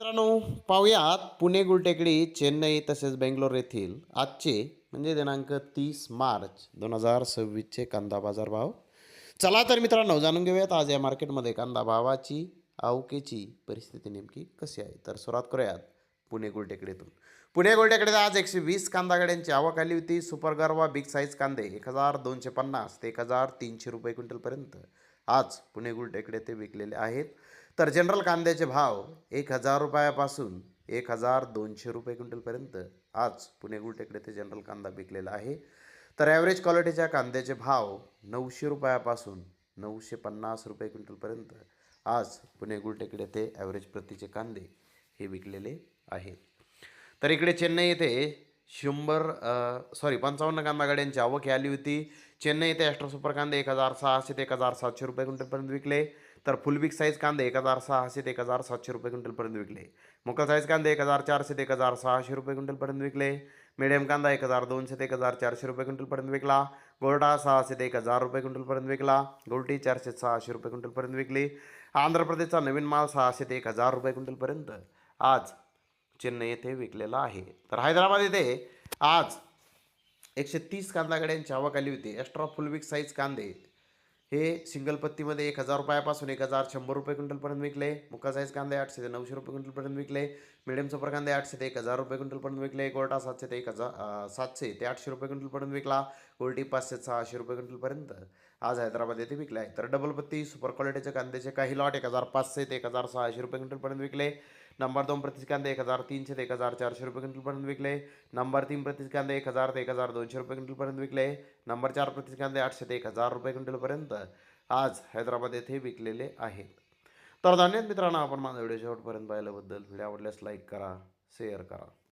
मित्रांनो, पाहुयात पुणे गुलटेकडी, चेन्नई तसेच बेंगलोर येथील आजचे म्हणजे दिनांक 30 मार्च 2026चे कांदा बाजार भाव. चला तर मित्रांनो, जाणून घेऊयात आज या मार्केटमध्ये कांदा भावाची आवकेची परिस्थिती नेमकी कशी आहे. तर सुरुवात करूयात पुणे गुलटेकडीतून. पुणे गुलटेकडीत आज 120 कांदा गाड्यांची आवक आली होती. सुपर गरवा बिग साईज कांदे 1250 ते 1300 रुपये क्विंटलपर्यंत आज पुणे गुलटेकडे ते विकलेले आहेत. तर जनरल कांद्याचे भाव 1000 रुपयापासून 1200 रुपये क्विंटलपर्यंत आज पुणे गुलटेकडे ते जनरल कांदा विकलेला आहे. तर ॲव्हरेज क्वालिटीच्या कांद्याचे भाव 900 रुपयापासून 950 रुपये क्विंटलपर्यंत आज पुणे गुलटेकडे ते ॲव्हरेज प्रतीचे कांदे हे विकलेले आहेत. तर इकडे चेन्नई येथे 55 कांदा गाड्यांची आवक आली होती. चेन्नई येथे ॲस्ट्रो सुपर कांदे 1600 ते 1700 रुपये क्विंटलपर्यंत विकले. तर फुल बिग साईज कांदे 1600 ते 1700 रुपये क्विंटलपर्यंत विकले. मोकल साईज कांदे 1400 ते 1600 रुपये क्विंटलपर्यंत विकले. मिडियम कांदा 1200 ते 1400 रुपये क्विंटलपर्यंत विकला. गोल्डा 600 ते 1000 रुपये क्विंटलपर्यंत विकला. गोल्टी 400 ते 600 रुपये क्विंटलपर्यंत विकली. आंध्र प्रदेशचा नवीन माल 600 ते 1000 रुपये क्विंटलपर्यंत आज चेन्नई येथे विकलेला आहे. तर हैदराबाद येथे आज 130 कांदा गाड्यांची आवक आली होती. एक्स्ट्रा फुल बिग साईज कांदे हे सिंगल पत्तीमध्ये 1000 रुपयापासून 1100 रुपये क्विंटलपर्यंत विकले. मुक्का साईज कांदे 800 ते 900 रुपये क्विंटलपर्यंत विकले. मिडियम सुपर कांदे 800 ते 1000 रुपये क्विंटलपर्यंत विकले. गोल्टा 700 ते 800 रुपये क्विंटलपर्यंत विकला. गोल्टी 500 ते 600 रुपये क्विंटलपर्यंत आज हैदराबाद येथे विकले आहे. तर डबल पत्ती सुपर क्वालिटीचे कांद्याचे काही लॉट 1500 ते 1600 रुपये क्विंटलपर्यंत विकले. नंबर 2 प्रतीचे कांदे 1300 ते 1400 रुपये क्विंटलपर्यंत विकले. नंबर 3 प्रतीचे कांदे 1000 ते 1200 रुपये क्विंटलपर्यंत विकले. नंबर 4 प्रतीचे कांदे 800 ते 1000 रुपये क्विंटलपर्यंत आज हैदराबाद येथे विकलेले आहेत. तर धन्यवाद मित्रांनो, आपण माझा व्हिडिओ शेवटपर्यंत पाहिल्याबद्दल. व्हिडिओ आवडल्यास लाईक करा, शेअर करा.